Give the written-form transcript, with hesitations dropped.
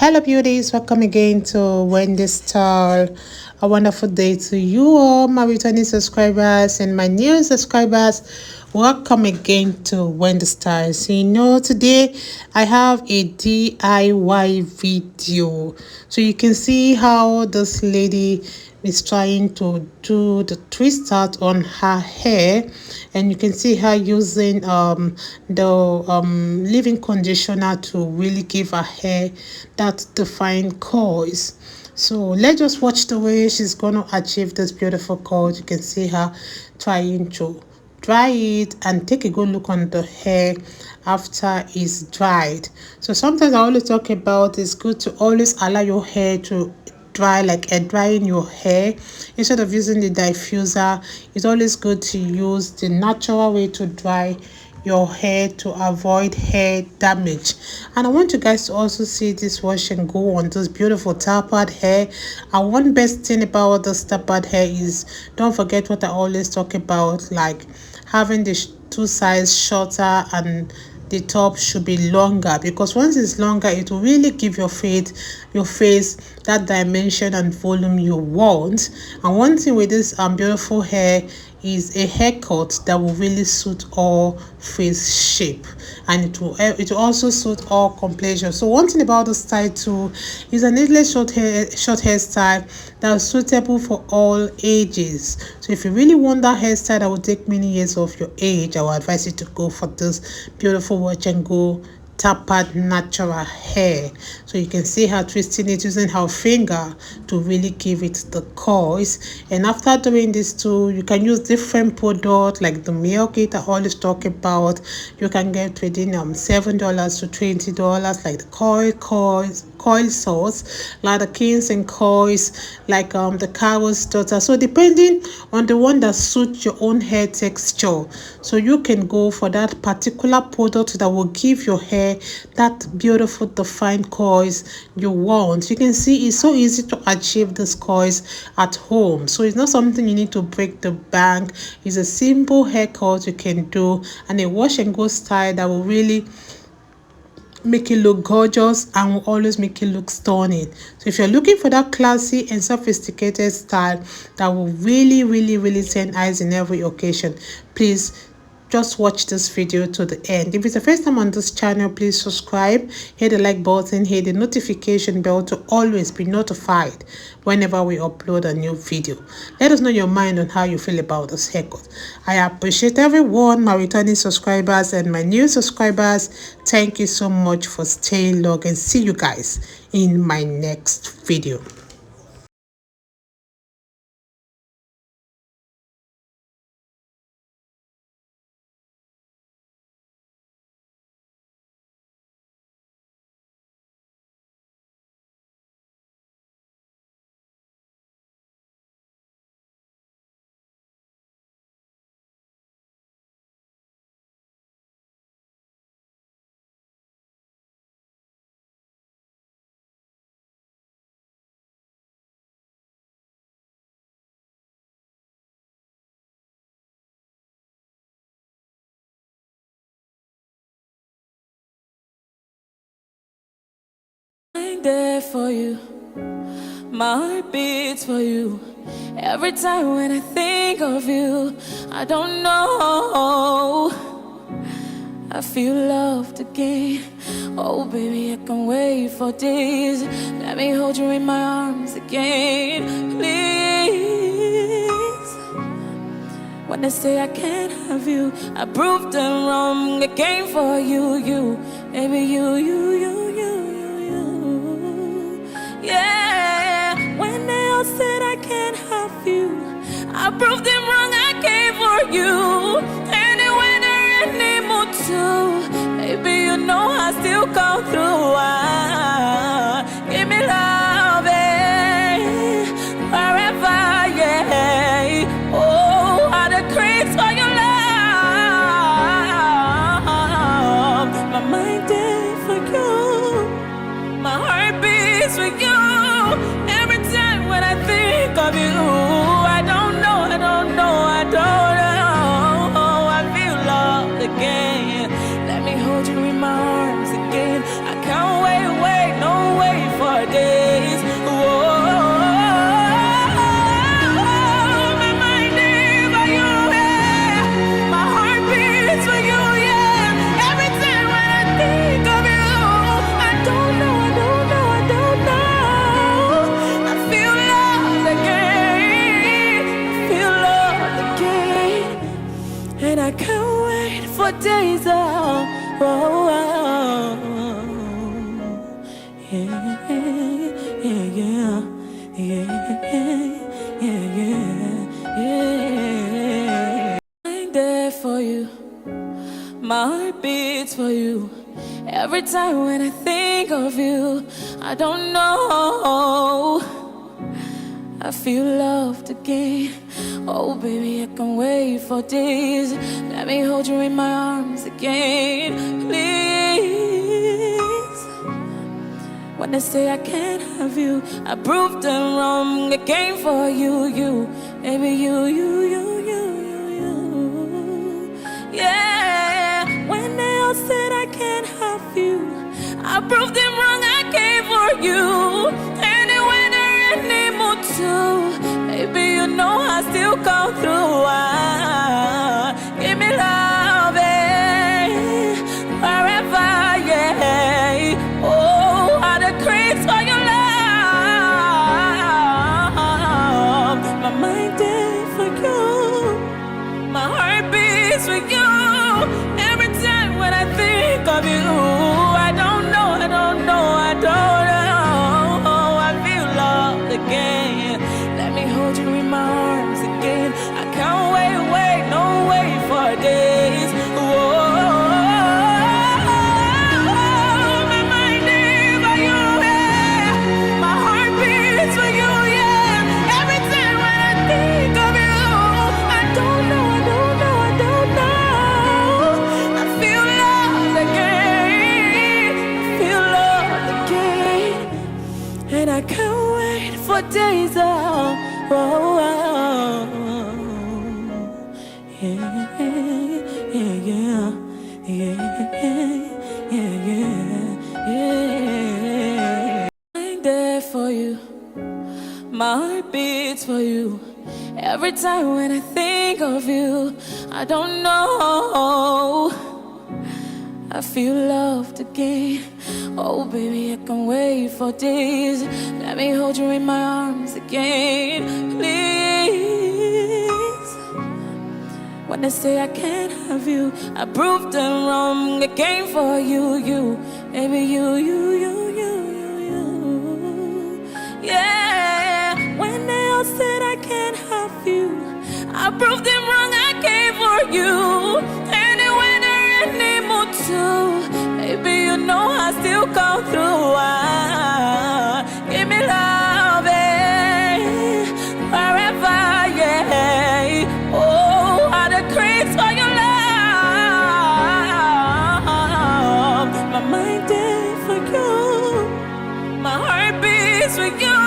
Hello beauties, welcome again to Wendy's Style. A wonderful day to you all, my returning subscribers and my new subscribers. Welcome again to Wendy's Style. So today I have a DIY video. So you can see how this lady is trying to do the twist out on her hair, and you can see her using the leave-in conditioner to really give her hair that defined curls. So let's just watch the way she's going to achieve this beautiful curl. You can see her trying to dry it and take a good look on the hair after it's dried. So sometimes I always talk about it's good to always allow your hair to dry, like air drying your hair instead of using the diffuser. It's always good to use the natural way to dry your hair to avoid hair damage. And I want you guys to also see this wash and go on this beautiful tapered hair. And one best thing about this tapered hair is, don't forget what I always talk about, like having the two sides shorter and the top should be longer, because once it's longer it will really give your face that dimension and volume you want. And one thing with this beautiful hair is a haircut that will really suit all face shape, and it will also suit all complexion. So one thing about the style too is an needless short hairstyle that's suitable for all ages. So if you really want that hairstyle that will take many years of your age, I would advise you to go for this beautiful watch and go tapered natural hair. So you can see her twisting it using her finger to really give it the curls. And after doing this too, you can use different products like the MIELLE kit I always talk about. You can get within $7 to $20, like the coil sauce, like the kings and coils, like the Carol's daughter. So depending on the one that suits your own hair texture, so you can go for that particular product that will give your hair that beautiful defined coils you want. You can see it's so easy to achieve these coils at home, so it's not something you need to break the bank. It's a simple haircut you can do, and a wash and go style that will really make it look gorgeous and will always make it look stunning. So if you're looking for that classy and sophisticated style that will really turn eyes in every occasion, please just watch this video to the end. If it's the first time on this channel, please subscribe, hit the like button, hit the notification bell to always be notified whenever we upload a new video. Let us know your mind on how you feel about this haircut. I appreciate everyone, my returning subscribers and my new subscribers. Thank you so much for staying long, and see you guys in my next video. I'm there for you, my heart beats for you. Every time when I think of you, I don't know, I feel loved again. Oh baby, I can't wait for days. Let me hold you in my arms again, please. When they say I can't have you, I proved them wrong. I came for you, baby, you. Yeah, when they all said I can't have you, I proved them wrong. I came for you. And when there any more too, baby, you know I still come through. Give me love, forever, yeah. Oh, I decrease for your love. My mind is for you. Every time when I think of you, I don't know. I feel loved again. Oh baby, I can wait for days. Let me hold you in my arms again, please. When they say I can't have you, I proved them wrong. I came for you, baby, you. Yeah, when they all said I can't have you, I proved them wrong. I came for you. Anyway, there any more too. Baby, you know I still come through. Give me love, wherever, yeah. Oh, I decrease for your love. My mind is for you. My heart beats for you. Every time when I think of you, I don't know. I feel loved again. Let me hold you in my arms again. I can't wait, no wait for days. Whoa. My mind is for you, yeah. My heart beats for you, yeah. Every time when I think of you, I don't know. I feel loved again. And I can't wait for days. Yeah. I'm there for you. My heart beats for you. Every time when I think of you, I don't know. I feel loved again. Oh baby, I can wait for days. Let me hold you in my arms again, please. When they say I can't have you, I proved them wrong. I came for you, baby, you. Yeah, when they all said I can't have you, I proved them wrong. I came for you. Anyway, there any more too. Baby, you know I still come through. Give me love, wherever, yeah. Oh, I decrease for your love. My mind is for you. My heart beats for you.